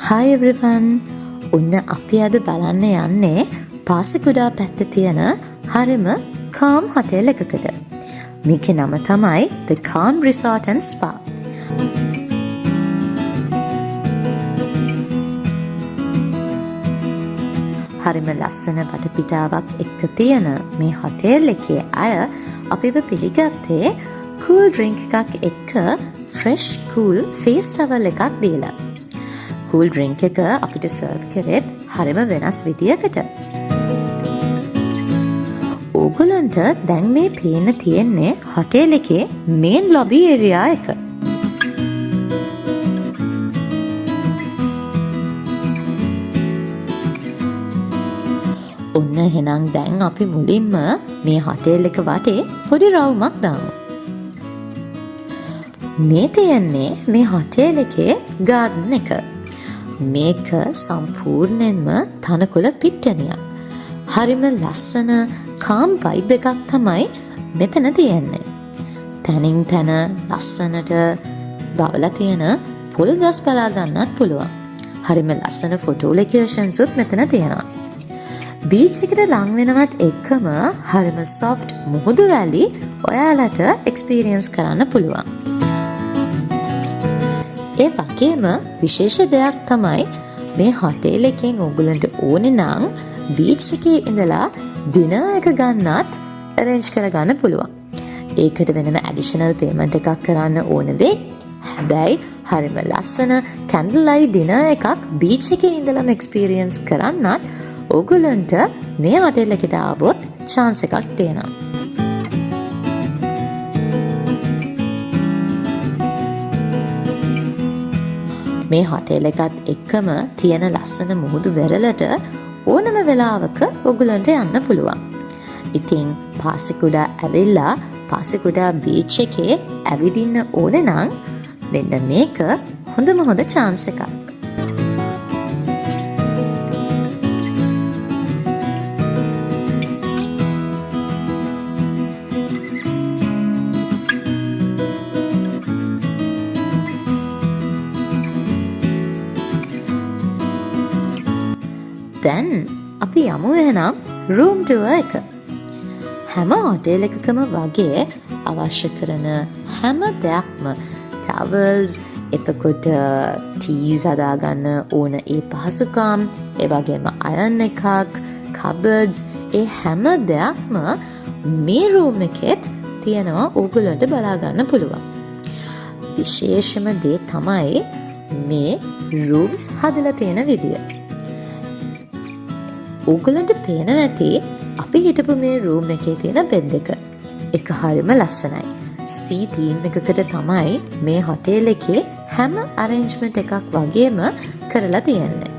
Hi everyone. ඔන්න අපි අද බලන්න යන්නේ පාසිකුඩා පැත්තේ තියෙන හරිම calm hotel එකකට. මේකේ නම තමයි The Calm Resort and Spa. හරිම ලස්සන වටපිටාවක් එක්ක තියෙන මේ හොටෙල් එකේ අය අපිව පිළිගත්තේ cool drink එකක් එක්ක fresh cool face towel එකක් දීලා. cool drink එක අපිට සර්ව් කරෙත් හරිම වෙනස් විදියකට. ඕගොල්ලන්ට දැන් මේ පේන්න තියෙන්නේ හොටෙල් එකේ main lobby area එක. ඔන්න එහෙනම් දැන් අපි මුලින්ම මේ හොටෙල් එක වටේ පොඩි රවුමක් දාමු. මේ තියෙන්නේ මේ හොටෙල් එකේ ගාඩන් එක. මේක සම්පූර්ණයෙන්ම තනකොළ පිට්ටනියක්. හරිම ලස්සන calm vibe එකක් තමයි මෙතන තියෙන්නේ. තනින් තන ලස්සනට බවලා තියෙන පොල් ගස් බලා ගන්නත් පුළුවන්. හරිම ලස්සන ෆොටෝ ලොකේෂන්ස් උත් මෙතන තියෙනවා. බීච් එකට ලං වෙනවත් එක්කම හරිම soft මුහුදු වැලි ඔයාලට එක්ස්පීරියන්ස් කරන්න පුළුවන්. ඒ වගේම විශේෂ දෙයක් තමයි මේ හොටෙල් එකෙන් ඔයගලන්ට ඕනේ නම් බීච් එකේ ඉඳලා ඩිනර් එක ගන්නත් arrange කරගන්න පුළුවන්. ඒකට වෙනම additional payment එකක් කරන්න ඕන වෙයි. හැබැයි හරිම ලස්සන candle light dinner එකක් බීච් එකේ ඉඳලාම experience කරන්නත් ඔයගලන්ට මේ හොටෙල් එකට ආවොත් chance එකක් තියෙනවා. මේ හොටෙල් එකත් එක්කම තියෙන ලස්සන මුහුදු වෙරළට ඕනම වෙලාවක ඔයගලන්ට යන්න පුළුවන්. ඉතින් පාසිකුඩා ඇවිල්ලා පාසිකුඩා බීච් එකේ ඇවිදින්න ඕනේ නම් මෙන්න මේක හොඳම හොඳ chance එකක්. දැන් අපි යමු එහෙනම් room tour එක. හැම හොටෙල් එකකම වගේ අවශ්‍ය කරන හැම දෙයක්ම towels, එතකොට teas හදාගන්න ඕන ඒ පහසුකම්, ඒ වගේම iron එකක්, cupboards, ඒ හැම දෙයක්ම මේ room එකෙත් තියෙනවා ඕගොල්ලන්ට බලා ගන්න පුළුවන්. විශේෂම දේ තමයි මේ rooms හදලා තියෙන විදිය. ඕගලන්ට පේන නැති අපි හිටපු මේ රූම් එකේ තියෙන බෙඩ් එක. ඒක හරිම ලස්සනයි. sea theme එකකට තමයි මේ හොටෙල් එකේ හැම arrangement එකක් වගේම කරලා තියෙන්නේ.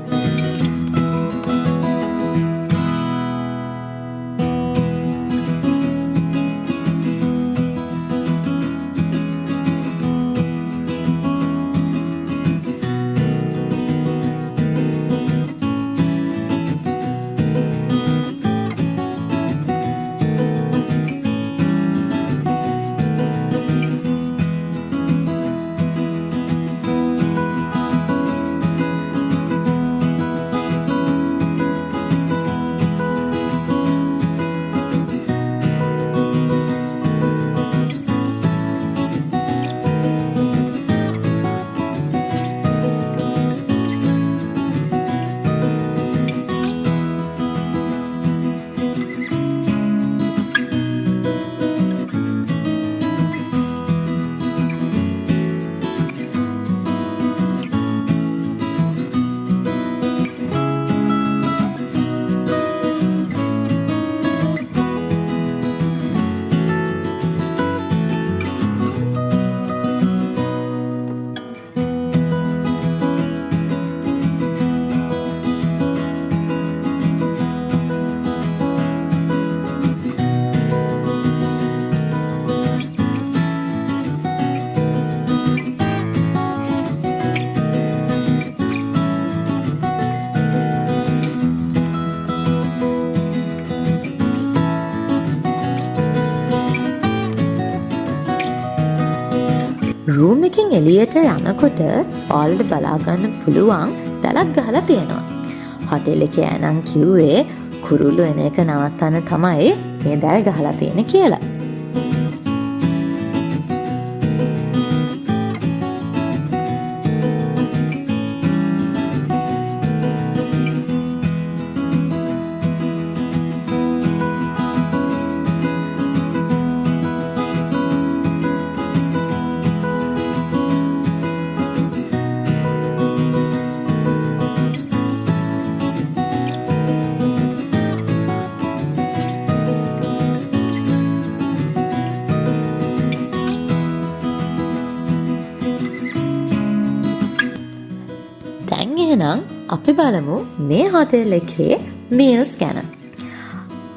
රූම් එකෙන් එළියට යනකොට ඔයාලට බලා ගන්න පුළුවන් දැලක් ගහලා තියෙනවා. හොටෙල් එකේ ඇනන් කිව්වේ කුරුල්ලෝ එන එක නවත්තන්න තමයි මේ දැල් ගහලා තියෙන්නේ කියලා. එහෙනම් අපි බලමු මේ හොටෙල් එකේ මීල්ස් ගැන.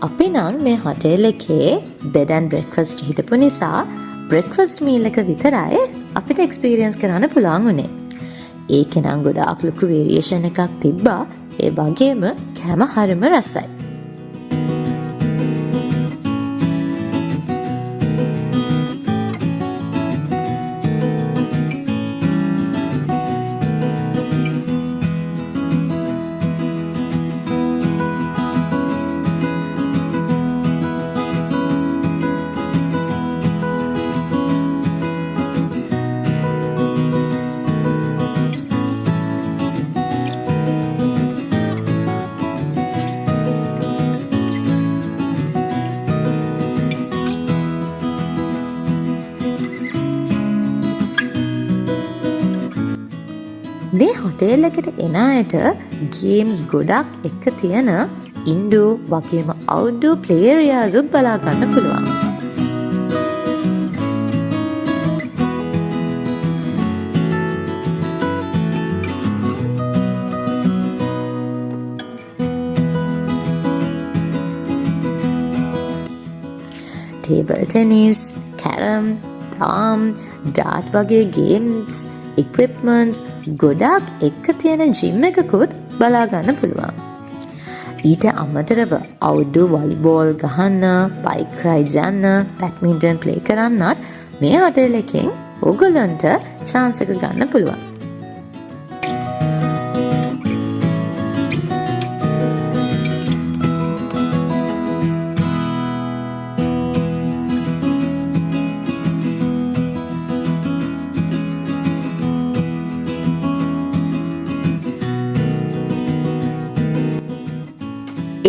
අපි නම් මේ හොටෙල් එකේ බෙඩ් ඇන්ඩ් බ්‍රෙක්ෆාස්ට් හිටපු නිසා බ්‍රෙක්ෆාස්ට් මීල් එක විතරයි අපිට එක්ස්පීරියන්ස් කරන්න පුළුවන් උනේ. ඒකේ නම් ගොඩාක් ලොකු වේරියේෂන් එකක් තිබ්බා. ඒ වගේම කෑම හරිම රසයි. මේ හොටෙල් එකට එන අයට ගේම්ස් ගොඩක් එක තියෙන ඉන්ඩෝ වගේම අවුට්ඩෝර් ප්ලේ ඒරියාස් උත් බලා ගන්න පුළුවන්. ටේබල් ටෙනිස්, කැරම්, දාම්, ඩාට් වගේ ගේම්ස් equipments ගොඩක් එක්ක තියෙන ජිම් එකකුත් බලා ගන්න පුළුවන්. ඊට අමතරව අවුට්ඩෝර් වොලිබෝල් ගහන්න, බයික් රයිඩ්ස් යන්න, බැඩ්මින්ටන් ප්ලේ කරන්නත් මේ හොටෙල් එකෙන් ඕගොල්ලන්ට chance එක ගන්න පුළුවන්.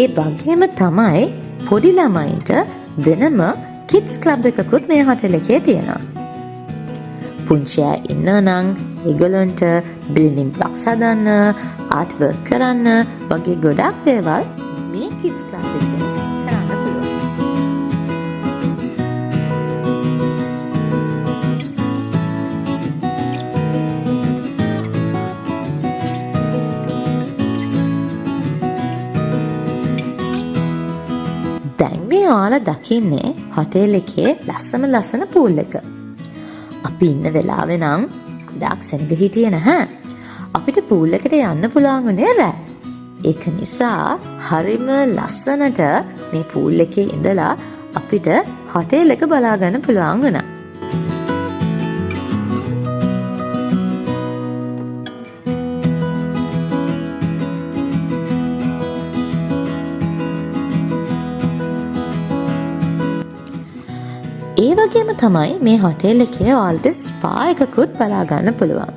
ඒ වගේම තමයි පොඩි ළමයින්ට වෙනම කිඩ්ස් ක්ලබ් එකකුත් මේ හොටෙල් එකේ තියෙනවා. පුංචි අය ඉන්නවා නම් ඒගොල්ලන්ට බිල්ඩින් බ්ලොක්ස් හදන්න, ආර්ට් වර්ක් කරන්න වගේ ගොඩක් දේවල් මේ කිඩ්ස් ක්ලබ් එකේ කරන්න පුළුවන්. දැන් මේ ඔයාලා දකින්නේ හොටෙල් එකේ ලස්සන පූල් එක. අපි ඉන්න වෙලාවේ නම් ගොඩාක් සෙනග හිටියේ නැහැ. අපිට පූල් එකට යන්න පුළුවන් උනේ රෑ. ඒක නිසා හරිම ලස්සනට මේ පූල් එකේ ඉඳලා අපිට හොටෙල් එක බලා ගන්න පුළුවන් වුණා. ඒ වගේම තමයි මේ හොටෙල් එකේ ඔයාලට ස්පා එකකුත් බලා ගන්න පුළුවන්.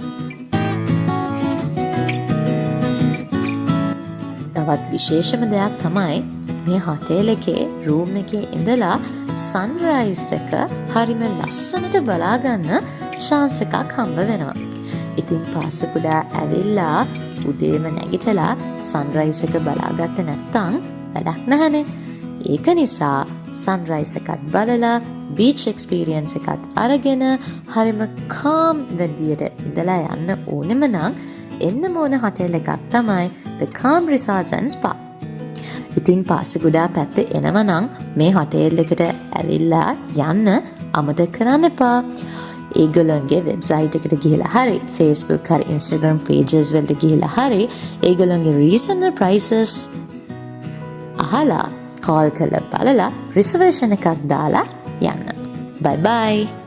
තවත් විශේෂම දෙයක් තමයි මේ හොටෙල් එකේ රූම් එකේ ඉඳලා සන්රයිස් එක හරිම ලස්සනට බලා ගන්න chance එකක් හම්බ වෙනවා. ඉතින් පාසකුඩා ඇවිල්ලා උදේම නැගිටලා සන්රයිස් එක බලාගත්තේ නැත්නම් වැඩක් නැහනේ. ඒක නිසා සන්රයිස් එකත් බලලා බීච් එක්ස්පීරියන්ස් එකත් අරගෙන හරිම කාම් විදියට ඉඳලා යන්න ඕනෙම නම් එන්න ඕන හොටෙල් එකක් තමයි The Calm Resorts and Spa. ඉතින් පාසකුඩා පැත්තේ එනව නම් මේ හොටෙල් එකට ඇවිල්ලා යන්න අමතක කරන්න එපා. ඒගොල්ලන්ගේ වෙබ්සයිට් එකට ගිහලා හරි Facebook හරි Instagram pages වලට ගිහලා හරි ඒගොල්ලන්ගේ reasonable prices අහලා කෝල් කරලා බලලා රිසර්වේෂන් එකක් දාලා යන්න. Bye bye.